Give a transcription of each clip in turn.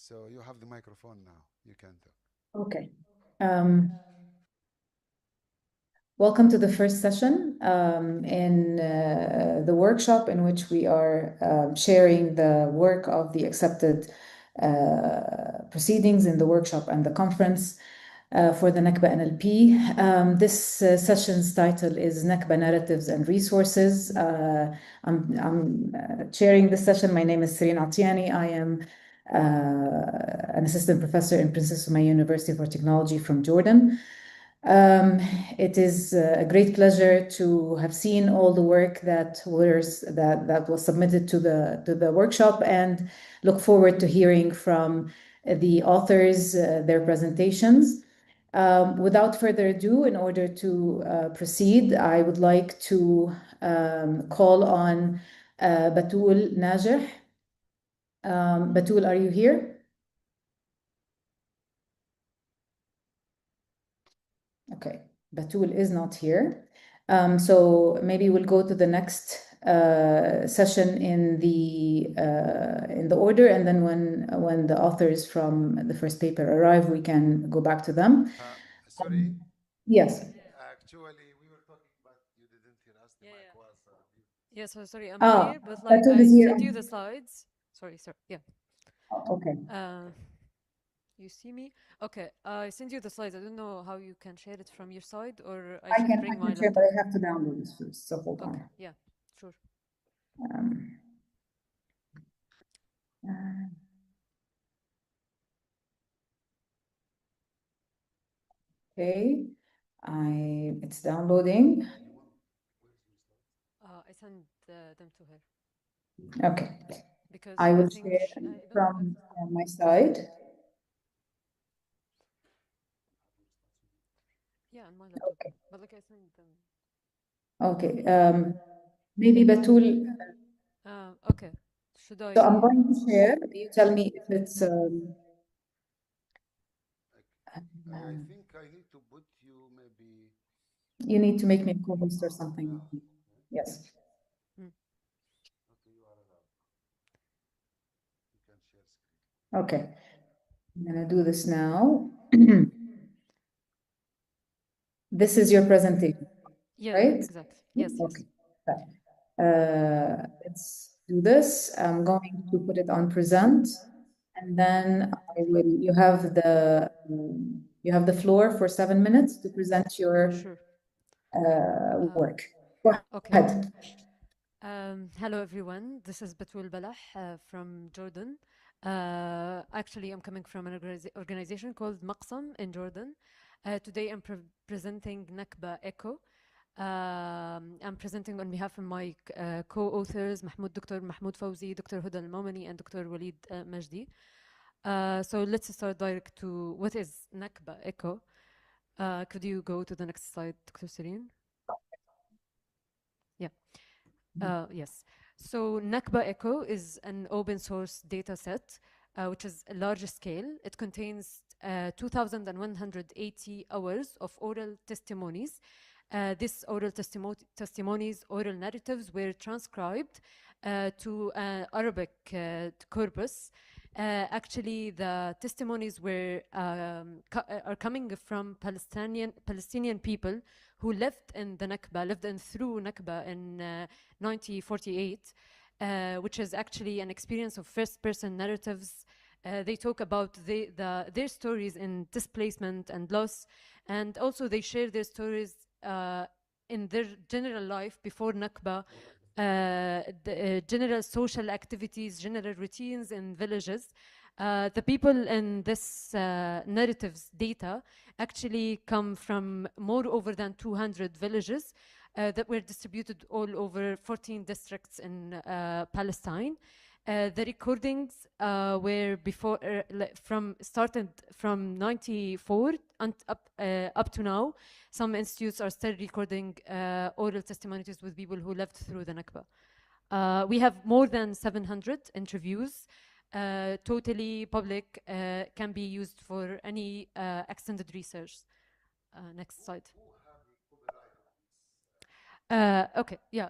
So you have the microphone now. You can talk. Okay. Welcome to the first session in the workshop in which we are sharing the work of the accepted proceedings in the workshop and the conference for the Nakba-NLP. This session's title is Nakba Narratives and Resources. I'm chairing this session. My name is Sireen Atiani. I am an assistant professor in Princess Umayya University for Technology from Jordan. It is a great pleasure to have seen all the work that was submitted to the workshop, and look forward to hearing from the authors their presentations. Without further ado, in order to proceed, I would like to call on Batul Najih. Batul, are you here? Okay, Batul is not here. So maybe we'll go to the next session in the order, and then when the authors from the first paper arrive, we can go back to them. Sorry. Yes. Actually, we were talking, but you didn't hear us. The mic was mute. Yeah, so sorry, I'm here, but like Batul I is here. sent you the slides. Sorry, yeah. Okay. You see me? Okay, I sent you the slides. I don't know how you can share it from your side, or I should can bring my share, laptop. but I have to download this first, so hold on. Yeah, sure. Okay, it's downloading. I sent them to her. Okay. Because I will share from my side. Yeah, on my laptop. Okay. But like I sent them. Okay. Maybe Batul. Okay. Should I? So I'm going to share. You tell me if it's. I think I need to put you maybe. You need to make me a co-host or something. Yes. Okay, you are allowed. You can share screen. Okay. I'm gonna do this now. This is your presentation, right? Exactly. Yes. Okay. Let's do this. I'm going to put it on present, and then you have the floor for 7 minutes to present your work. Go ahead. Hello everyone, this is Batul Balah from Jordan. Actually, I'm coming from an organization called Maqsam in Jordan. Today I'm presenting NakbaEcho. I'm presenting on behalf of my co-authors, Dr. Mahmoud Fawzi, Dr. Huda Al-Momani, and Dr. Walid Majdi. So let's start direct to what is NakbaEcho. Could you go to the next slide, Dr. Sireen? Yeah. Yes. So NakbaEcho is an open source data set, which is a large scale. It contains 2,180 hours of oral testimonies. These oral testimonies, oral narratives were transcribed to Arabic corpus. Actually, the testimonies are coming from Palestinian people who lived in the Nakba, lived in through Nakba in 1948, which is actually an experience of first-person narratives. They talk about their stories in displacement and loss, and also they share their stories in their general life before Nakba, general social activities, general routines in villages. The people in this narratives data actually come from more over than 200 villages that were distributed all over 14 districts in Palestine. The recordings were started from 94 and up to now. Some institutes are still recording oral testimonies with people who lived through the Nakba. We have more than 700 interviews, totally public, can be used for any extended research. Next slide. Okay, yeah,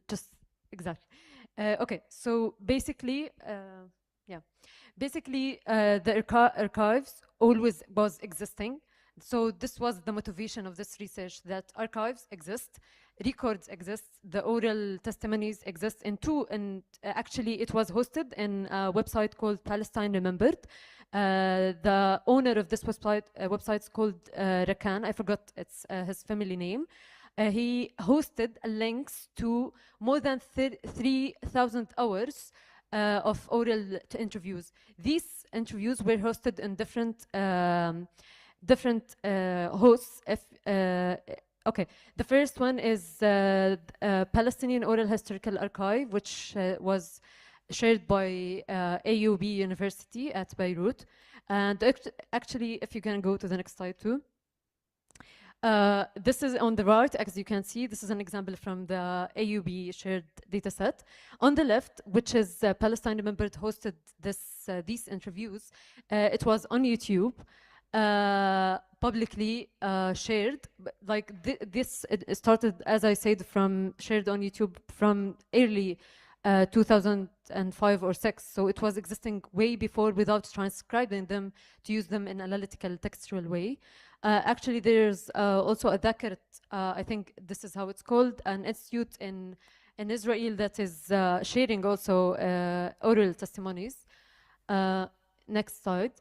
just exactly. Okay, so basically, Yeah. Basically, the archives always was existing. So this was the motivation of this research, that archives exist, records exist, the oral testimonies exist and actually it was hosted in a website called Palestine Remembered. The owner of this website is called Rakan. I forgot his family name. He hosted links to more than 3,000 hours of oral interviews. These interviews were hosted in different hosts. Okay, the first one is Palestinian Oral Historical Archive, which was shared by AUB University at Beirut. And actually, if you can go to the next slide too. This is on the right, as you can see, this is an example from the AUB shared dataset. On the left, which is Palestine Remembered hosted these interviews, it was on YouTube, publicly shared. Like this, it started, as I said, from shared on YouTube from early 2005 or 6. So it was existing way before without transcribing them to use them in analytical textual way. Actually, there's also a Dakar, I think this is how it's called, an institute in Israel that is sharing also oral testimonies. Next slide.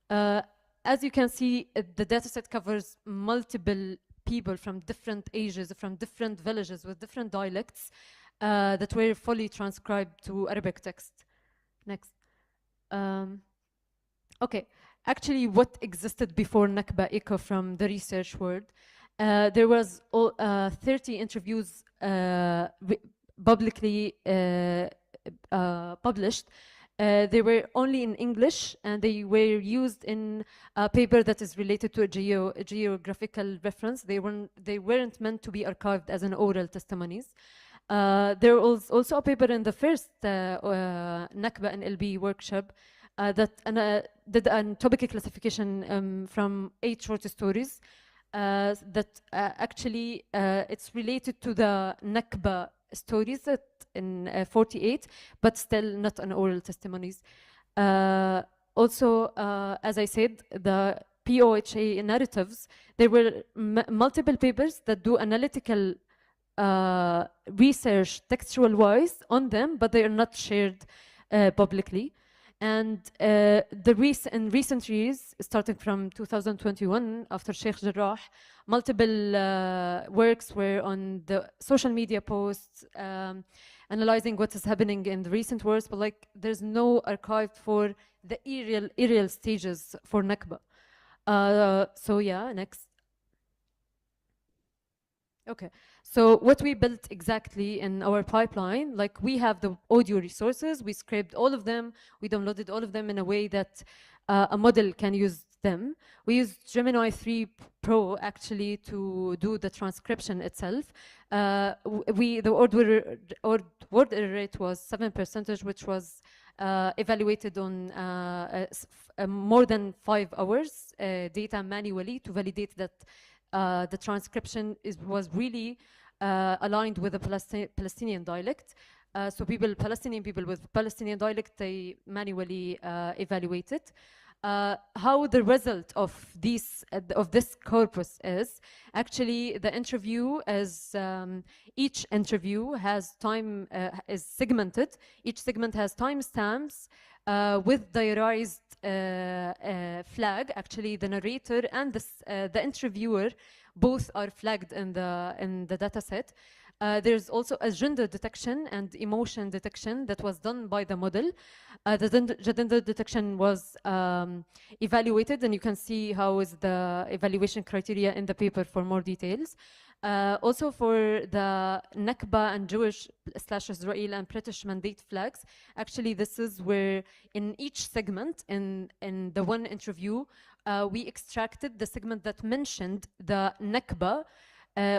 As you can see, the dataset covers multiple people from different ages, from different villages with different dialects that were fully transcribed to Arabic text. Next. Okay. Actually, what existed before NakbaEcho from the research world, there was 30 interviews publicly published. They were only in English, and they were used in a paper that is related to a geographical reference. They weren't meant to be archived as an oral testimonies. There was also a paper in the first Nakba-NLP workshop that did a topic classification from 8 short stories that actually it's related to the Nakba stories that in 48, but still not an oral testimonies. Also, as I said, the POHA narratives, there were multiple papers that do analytical research textual-wise on them, but they are not shared publicly. And in recent years, starting from 2021, after Sheikh Jarrah, multiple works were on the social media posts, analyzing what is happening in the recent wars, but like there's no archive for the aerial stages for Nakba. So yeah, next. Okay, so what we built exactly in our pipeline, like we have the audio resources, we scraped all of them, we downloaded all of them in a way that a model can use them. We used Gemini 3 Pro actually to do the transcription itself. The word error rate was 7%, which was evaluated on more than 5 hours data manually to validate that the transcription was really aligned with the Palestinian dialect. So Palestinian people with Palestinian dialect, they manually evaluated. How the result of this corpus is, actually the interview is, each interview has time, is segmented. Each segment has timestamps with diarized flag. Actually, the narrator and the interviewer both are flagged in the data set. There's also a gender detection and emotion detection that was done by the model. The gender detection was evaluated, and you can see how is the evaluation criteria in the paper for more details. Also for the Nakba and Jewish/Israel and British mandate flags, actually this is where in each segment in the one interview, we extracted the segment that mentioned the Nakba,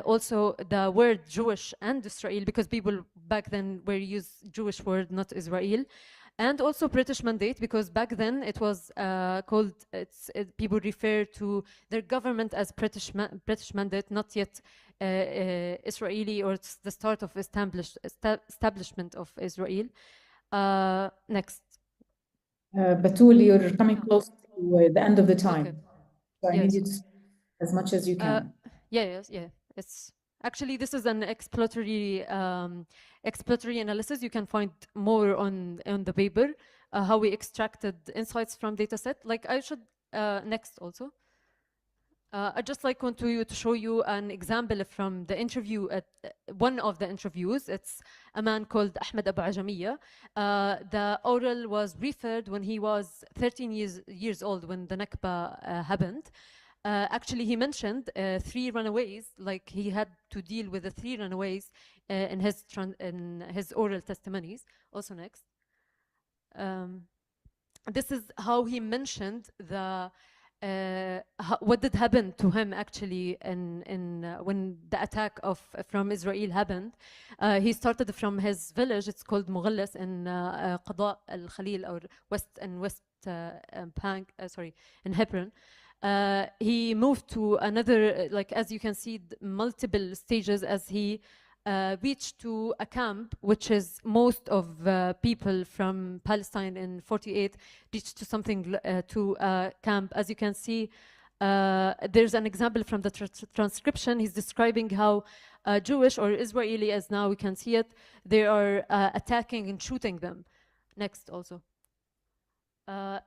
also the word Jewish and Israel, because people back then were used Jewish word, not Israel. And also British mandate, because back then it was called, people refer to their government as British mandate, not yet Israeli, or it's the start of establishment of Israel. Next. Batul, you're coming close to the end of the time. Okay. So I Yes. need you to speak as much as you can. Yeah. It's actually, this is an exploratory analysis. You can find more on the paper, how we extracted insights from data set. Like I should next also. I just want to show you an example from the interview at one of the interviews. It's a man called Ahmed Abu Ajamiya. The oral was referred when he was 13 years old when the Nakba happened. Actually, he mentioned 3 runaways, like he had to deal with the 3 runaways in his oral testimonies. Also next. This is how he mentioned what did happen to him actually when the attack from Israel happened. He started from his village. It's called Mughallas in Qada al-Khalil, or West Bank, in Hebron. He moved to another, as you can see, multiple stages as he reached to a camp, which is most of people from Palestine in 48 reached to something to a camp. As you can see, there's an example from the transcription. He's describing how Jewish or Israeli, as now we can see it, they are attacking and shooting them. Next also.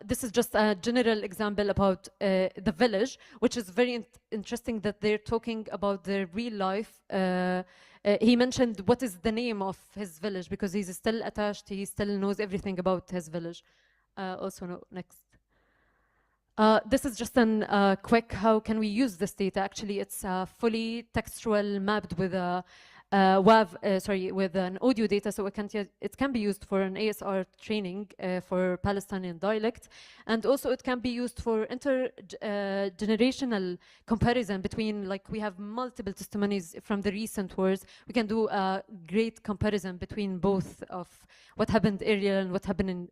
This is just a general example about the village, which is very interesting that they're talking about their real life. He mentioned what is the name of his village because he's still attached. He still knows everything about his village. Also, no, next. This is just a quick how can we use this data. Actually, it's fully textual mapped with a with an audio data, so it can be used for an ASR training for Palestinian dialect, and also it can be used for intergenerational comparison between, we have multiple testimonies from the recent wars. We can do a great comparison between both of what happened earlier and what happened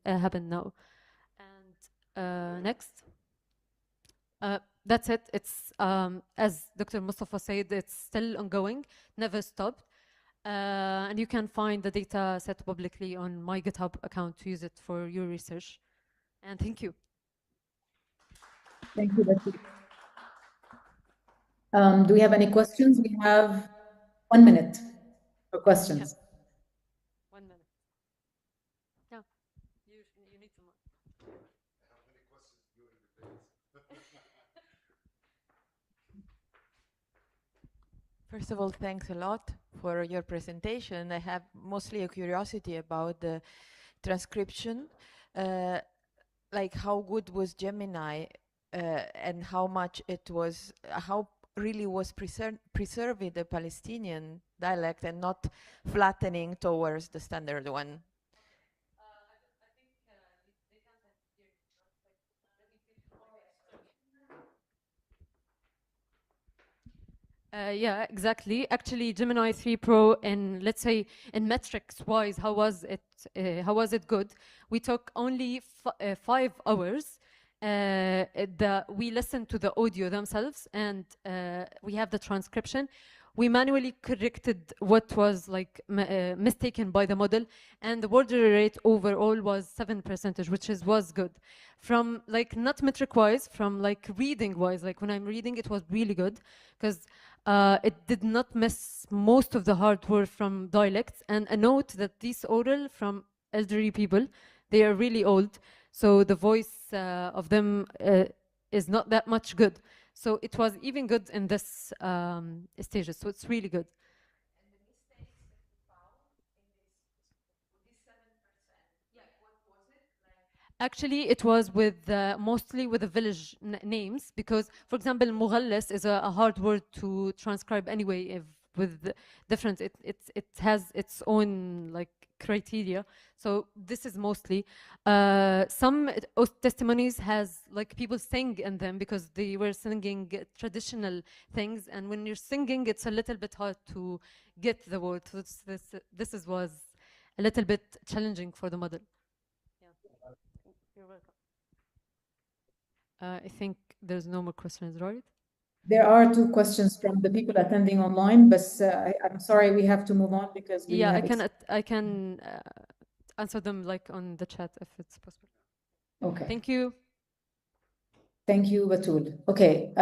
now. And next. That's it. It's as Dr. Mustafa said, it's still ongoing, never stopped. And you can find the data set publicly on my GitHub account to use it for your research. And thank you. Thank you, Betty. Do we have any questions? We have 1 minute for questions. Yeah. 1 minute. Yeah, you need some more. How many questions during the days? First of all, thanks a lot for your presentation. I have mostly a curiosity about the transcription, like how good was Gemini and how much it was, how really was preserving the Palestinian dialect and not flattening towards the standard one. Yeah, exactly. Actually, Gemini 3 Pro, and let's say in metrics wise, how was it good? We took only 5 hours. We listened to the audio themselves, and we have the transcription. We manually corrected what was mistaken by the model, and the word rate overall was 7%, which was good. From not metric wise, from reading wise, when I'm reading, it was really good because it did not miss most of the hard work from dialects. And a note that these oral from elderly people, they are really old, so the voice of them is not that much good. So it was even good in this stages, so it's really good. And the mistakes that you found in this 7%, yeah, what was it? Actually, it was with mostly with the village names, because, for example, Mughallas is a hard word to transcribe anyway. With different, it has its own criteria. So this is mostly some testimonies has people sing in them because they were singing traditional things, and when you're singing, it's a little bit hard to get the word. So this was a little bit challenging for the model. Yeah. You're welcome. I think there's no more questions, right? There are 2 questions from the people attending online, but I'm sorry, we have to move on because we have I can answer them on the chat if it's possible. Okay. Thank you. Thank you, Batul. Okay.